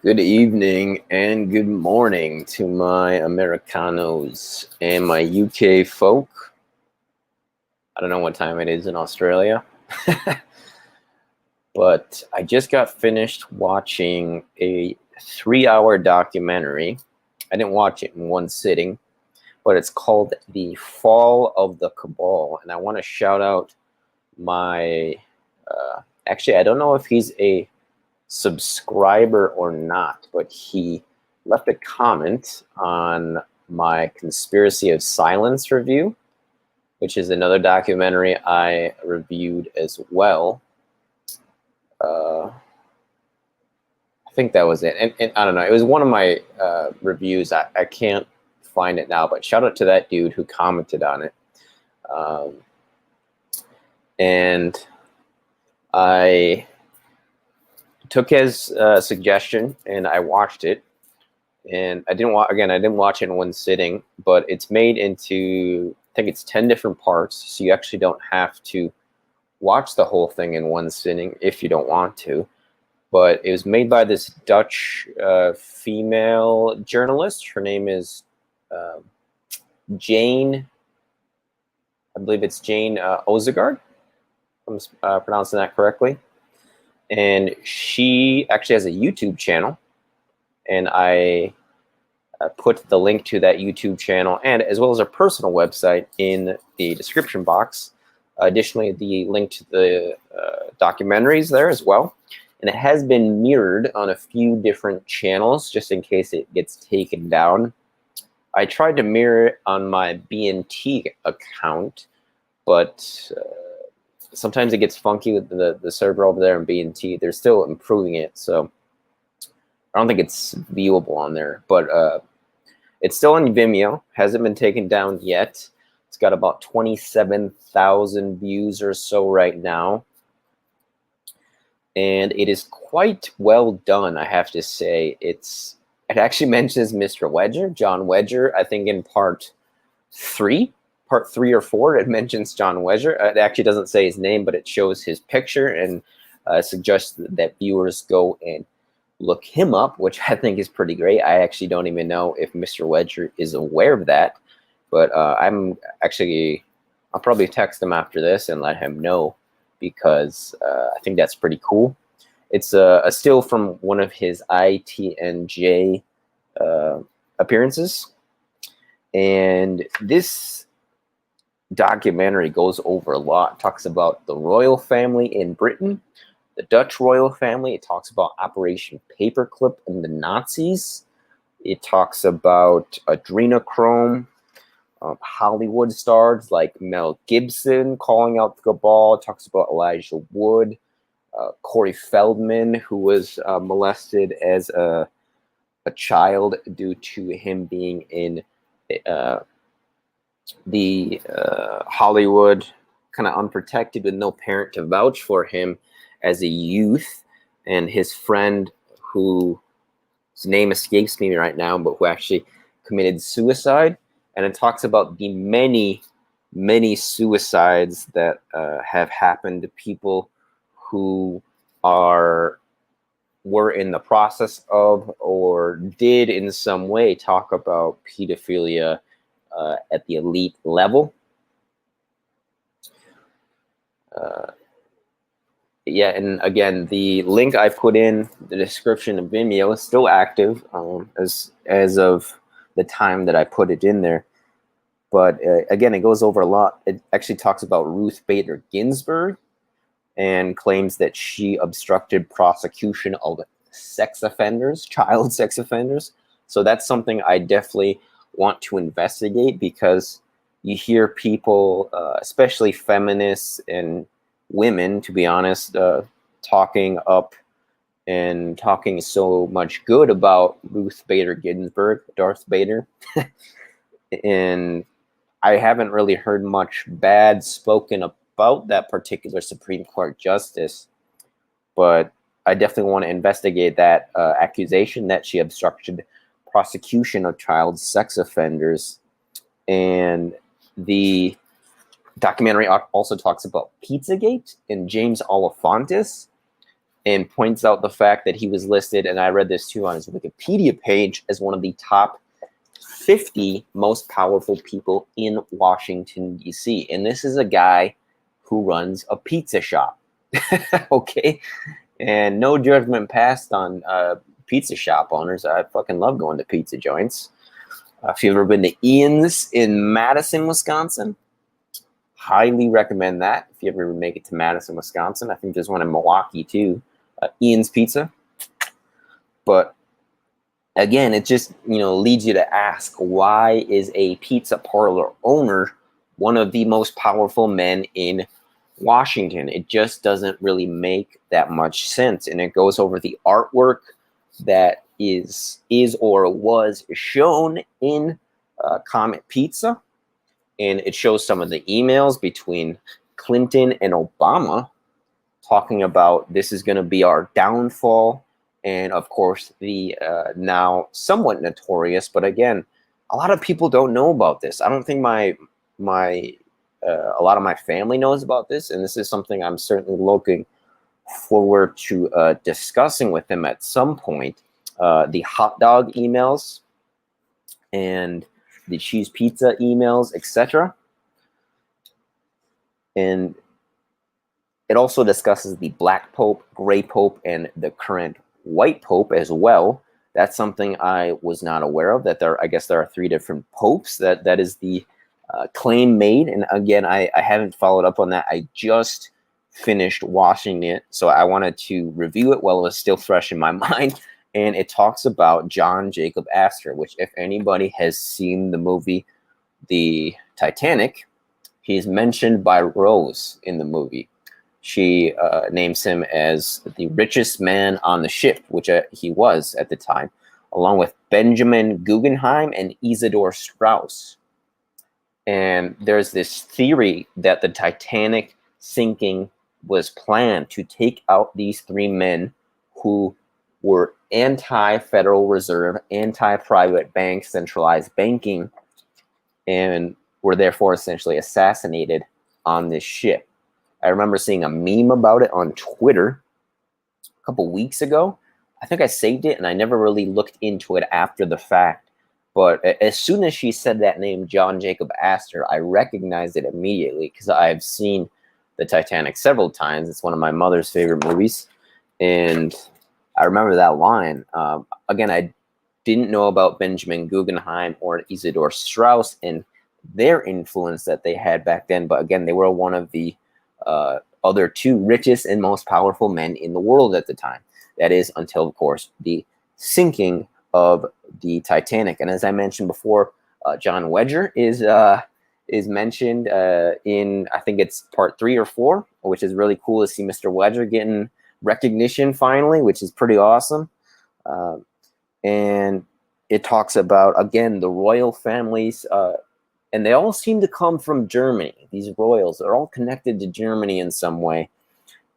Good evening and good morning to my Americanos and my UK folk. I don't know what time it is in Australia, but I just got finished watching a 3-hour documentary. I didn't watch it in one sitting, but it's called The Fall of the Cabal. And I want to shout out my, actually, I don't know if he's a subscriber or not, but he left a comment on my Conspiracy of Silence review, which is another documentary I reviewed as well. I think that was it. And I don't know, it was one of my reviews. I can't find it now, but shout out to that dude who commented on it. And I took his suggestion and I watched it, and I didn't watch it in one sitting, but it's made into, I think it's 10 different parts, so you actually don't have to watch the whole thing in one sitting if you don't want to. But it was made by this Dutch female journalist. Her name is Jane, I believe it's Jane Ozegaard, if I'm pronouncing that correctly. And she actually has a YouTube channel, and I put the link to that YouTube channel and as well as her personal website in the description box. Additionally, the link to the documentaries there as well. And it has been mirrored on a few different channels just in case it gets taken down. I tried to mirror it on my BNT account, but sometimes it gets funky with the server over there in BNT. They're still improving it, so I don't think it's viewable on there. But it's still on Vimeo. Hasn't been taken down yet. It's got about 27,000 views or so right now. And it is quite well done, I have to say. It actually mentions Mr. Wedger, John Wedger, I think in part 3 or 4, it mentions John Wedger. It actually doesn't say his name, but it shows his picture and suggests that viewers go and look him up, which I think is pretty great. I actually don't even know if Mr. Wedger is aware of that, but I'll probably text him after this and let him know, because I think that's pretty cool. It's a still from one of his ITNJ appearances, and this documentary goes over a lot. It talks about the royal family in Britain, the Dutch royal family. It talks about Operation Paperclip and the Nazis. It talks about adrenochrome, Hollywood stars like Mel Gibson calling out the cabal. It talks about Elijah Wood, Corey Feldman, who was molested as a child due to him being in the Hollywood, kind of unprotected with no parent to vouch for him as a youth, and his friend, whose name escapes me right now, but who actually committed suicide. And it talks about the many suicides that have happened to people who were in the process of or did in some way talk about pedophilia at the elite level. Yeah, and again, the link I put in the description of Vimeo is still active as of the time that I put it in there. But again, it goes over a lot. It actually talks about Ruth Bader Ginsburg and claims that she obstructed prosecution of sex offenders, child sex offenders. So that's something I definitely want to investigate, because you hear people, especially feminists and women, to be honest, talking up and talking so much good about Ruth Bader Ginsburg, Darth Vader. And I haven't really heard much bad spoken about that particular Supreme Court justice, but I definitely want to investigate that accusation that she obstructed prosecution of child sex offenders. And the documentary also talks about Pizzagate and James Alefantis. and points out the fact that he was listed, and I read this too on his Wikipedia page, as one of the top 50 most powerful people in Washington, D.C. And this is a guy who runs a pizza shop. Okay? And no judgment passed on pizza shop owners. I fucking love going to pizza joints. If you've ever been to Ian's in Madison, Wisconsin, highly recommend that. If you ever make it to Madison, Wisconsin, I think there's one in Milwaukee too. Ian's Pizza. But again, it just, leads you to ask, why is a pizza parlor owner one of the most powerful men in Washington? It just doesn't really make that much sense. And it goes over the artwork that is or was shown in Comet Pizza. And it shows some of the emails between Clinton and Obama talking about this is going to be our downfall. And of course, the now somewhat notorious, but again, a lot of people don't know about this. I don't think a lot of my family knows about this. And this is something I'm certainly looking forward to discussing with them at some point. The hot dog emails and the cheese pizza emails, etc. And it also discusses the Black Pope, Gray Pope, and the current White Pope as well. That's something I was not aware of, that I guess there are 3 different popes. That is the claim made. And again, I haven't followed up on that. I just finished watching it, so I wanted to review it while it was still fresh in my mind. And it talks about John Jacob Astor, which, if anybody has seen the movie The Titanic, he's mentioned by Rose in the movie. She names him as the richest man on the ship, which he was at the time, along with Benjamin Guggenheim and Isidor Straus. And there's this theory that the Titanic sinking was planned to take out these 3 men who were anti-Federal Reserve, anti-private bank, centralized banking, and were therefore essentially assassinated on this ship. I remember seeing a meme about it on Twitter a couple weeks ago. I think I saved it, and I never really looked into it after the fact. But as soon as she said that name, John Jacob Astor, I recognized it immediately because I've seen the Titanic several times. It's one of my mother's favorite movies. And I remember that line. Again, I didn't know about Benjamin Guggenheim or Isidor Straus and their influence that they had back then. But again, they were one of the other 2 richest and most powerful men in the world at the time. That is until, of course, the sinking of the Titanic. And as I mentioned before, John Wedger is mentioned in, I think it's part 3 or 4, which is really cool to see Mr. Wedger getting recognition finally, which is pretty awesome. And it talks about, again, the royal families, and they all seem to come from Germany. These royals are all connected to Germany in some way,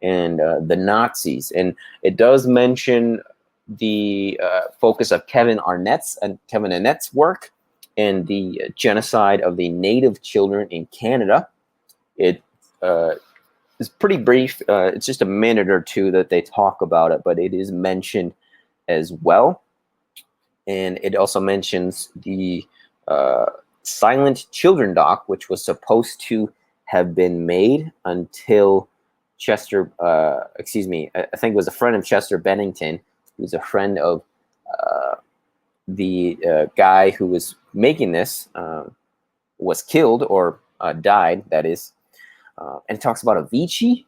and the Nazis. And it does mention the focus of Kevin Annette's work and the genocide of the Native children in Canada. It is pretty brief. It's just a minute or 2 that they talk about it, but it is mentioned as well. And it also mentions the Silent Children doc, which was supposed to have been made until Chester, I think it was a friend of Chester Bennington, who's a friend of the guy who was making this, was killed or died, that is. And it talks about Avicii,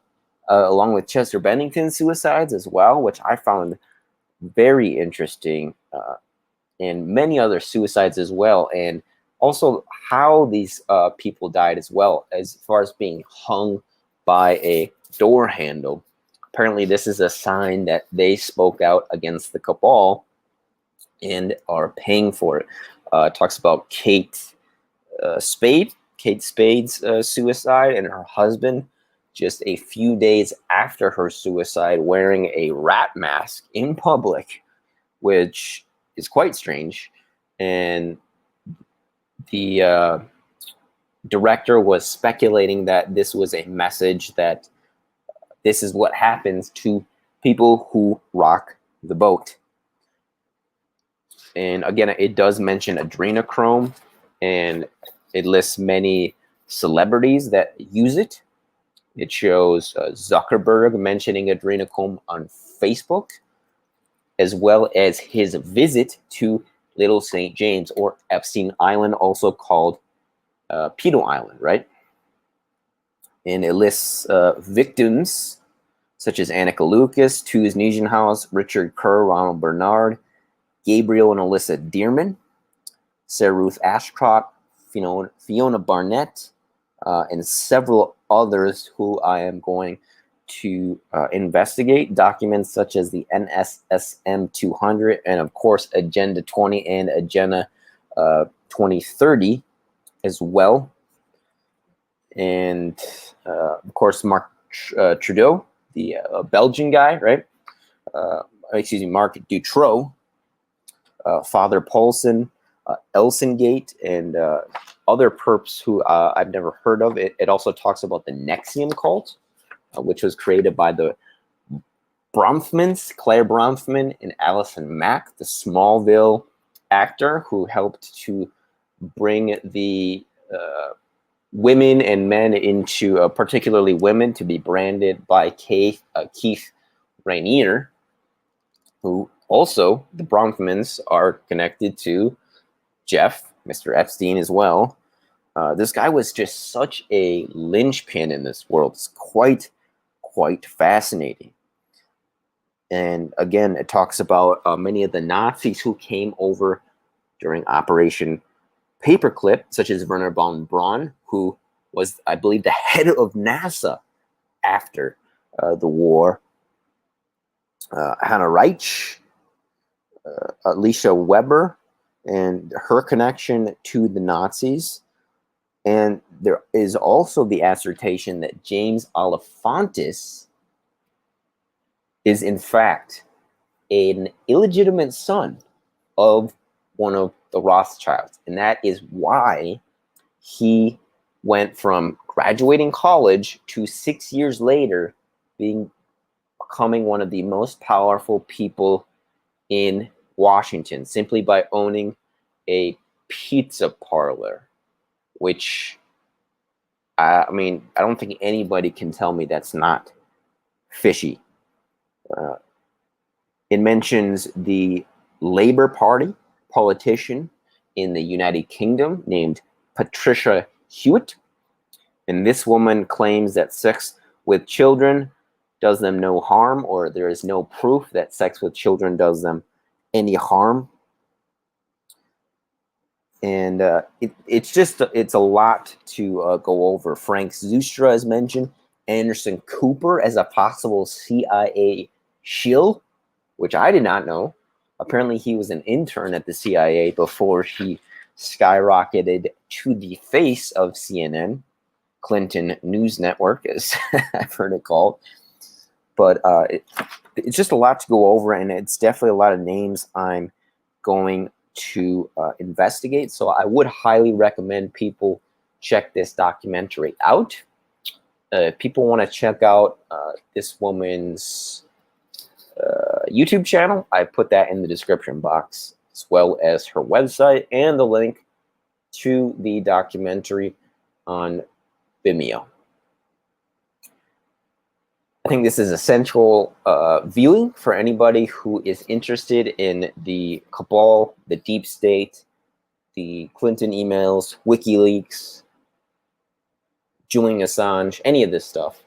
along with Chester Bennington's suicides as well, which I found very interesting, and many other suicides as well. And also how these people died as well, as far as being hung by a door handle. Apparently this is a sign that they spoke out against the cabal and are paying for it. It talks about Kate Spade's suicide, and her husband just a few days after her suicide wearing a rat mask in public, which is quite strange. And the director was speculating that this was a message that this is what happens to people who rock the boat. And again, it does mention adrenochrome, and it lists many celebrities that use it. It shows Zuckerberg mentioning adrenochrome on Facebook, as well as his visit to Little St. James, or Epstein Island, also called Pedo Island, right? And it lists victims such as Annika Lucas, Tooz Niegenhaus, Richard Kerr, Ronald Bernard, Gabriel and Alyssa Dearman, Sarah Ruth Ashcroft, Fiona Barnett, and several others who I am going to investigate. Documents such as the NSSM 200 and, of course, Agenda 20 and Agenda 2030 as well. And, of course, Mark Trudeau, the Belgian guy, right? Mark Dutroux, Father Paulson, Elsengate, and other perps who I've never heard of. It also talks about the Nexium cult, which was created by the Bronfmans, Claire Bronfman and Allison Mack, the Smallville actor who helped to bring the women and men into, particularly women, to be branded by Keith Rainier, who also, the Bronfmans are connected to Jeff, Mr. Epstein, as well. This guy was just such a linchpin in this world. It's quite fascinating. And again, it talks about many of the Nazis who came over during Operation Paperclip, such as Werner von Braun, who was, I believe, the head of NASA after the war. Hannah Reich, Alicia Weber, and her connection to the Nazis. And there is also the assertion that James Alefantis is, in fact, an illegitimate son of one of the Rothschilds. And that is why he went from graduating college to 6 years later becoming one of the most powerful people in Washington, simply by owning a pizza parlor, which, I mean, I don't think anybody can tell me that's not fishy. It mentions the Labour Party politician in the United Kingdom named Patricia Hewitt. And this woman claims that sex with children does them no harm, or there is no proof that sex with children does them any harm. And it's a lot to go over. Frank Zustra is mentioned. Anderson Cooper as a possible CIA shill, which I did not know. Apparently, he was an intern at the CIA before he skyrocketed to the face of CNN, Clinton News Network, as I've heard it called. But it's just a lot to go over, and it's definitely a lot of names I'm going to investigate. So I would highly recommend people check this documentary out. If people want to check out this woman's YouTube channel, I put that in the description box, as well as her website and the link to the documentary on Vimeo. I think this is essential viewing for anybody who is interested in the cabal, the deep state, the Clinton emails, WikiLeaks, Julian Assange, any of this stuff.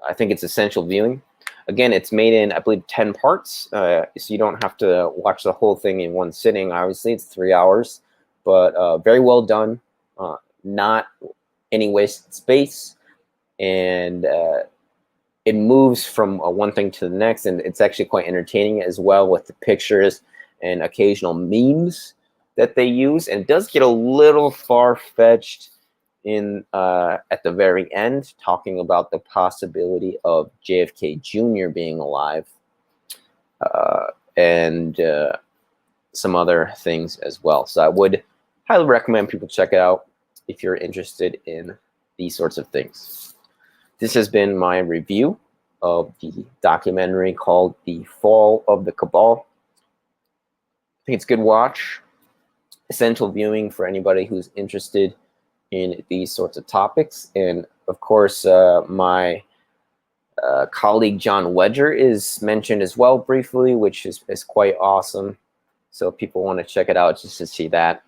I think it's essential viewing. Again, it's made in, I believe, 10 parts, so you don't have to watch the whole thing in one sitting. Obviously, it's 3 hours, but very well done. Not any wasted space, and it moves from one thing to the next, and it's actually quite entertaining as well with the pictures and occasional memes that they use. And it does get a little far-fetched in at the very end, talking about the possibility of JFK Jr. being alive, and some other things as well. So I would highly recommend people check it out if you're interested in these sorts of things. This has been my review of the documentary called The Fall of the Cabal. I think it's a good watch, essential viewing for anybody who's interested in these sorts of topics. And of course, my colleague John Wedger is mentioned as well briefly, which is quite awesome. So if people want to check it out just to see that,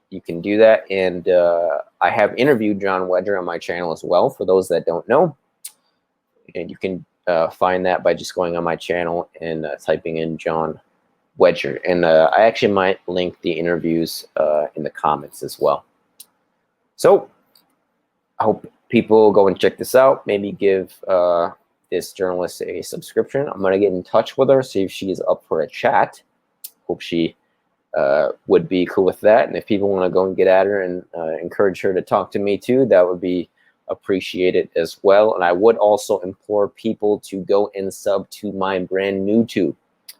you can do that. And I have interviewed John Wedger on my channel as well, for those that don't know. And you can find that by just going on my channel and typing in John Wedger. And I actually might link the interviews in the comments as well. So I hope people go and check this out. Maybe give this journalist a subscription. I'm going to get in touch with her, see if she is up for a chat. Hope she would be cool with that. And if people want to go and get at her and encourage her to talk to me too, that would be appreciated as well. And I would also implore people to go and sub to my brand new tube.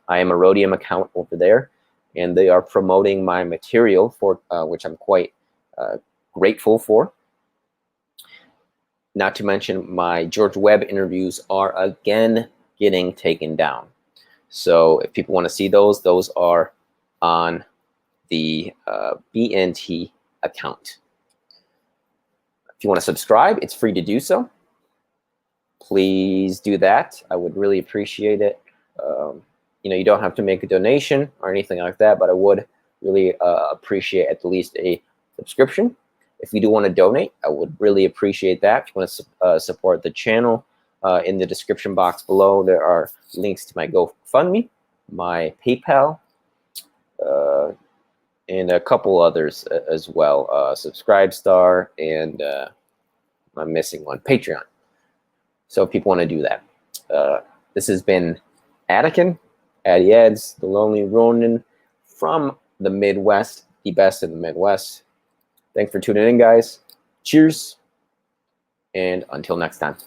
I am a Rhodium account over there, and they are promoting my material, for which I'm quite grateful for. Not to mention, my George Webb interviews are again getting taken down. So if people want to see those are on the BNT account. If you want to subscribe, it's free to do so. Please do that. I would really appreciate it. You know, you don't have to make a donation or anything like that, but I would really appreciate at least a subscription. If you do want to donate, I would really appreciate that. If you want to support the channel, in the description box below, there are links to my GoFundMe, my PayPal, and a couple others as well. Subscribestar, and I'm missing one, Patreon. So if people want to do that. This has been Addy, Addy Ads, the Lonely Ronin from the Midwest, the best in the Midwest. Thanks for tuning in, guys. Cheers, and until next time.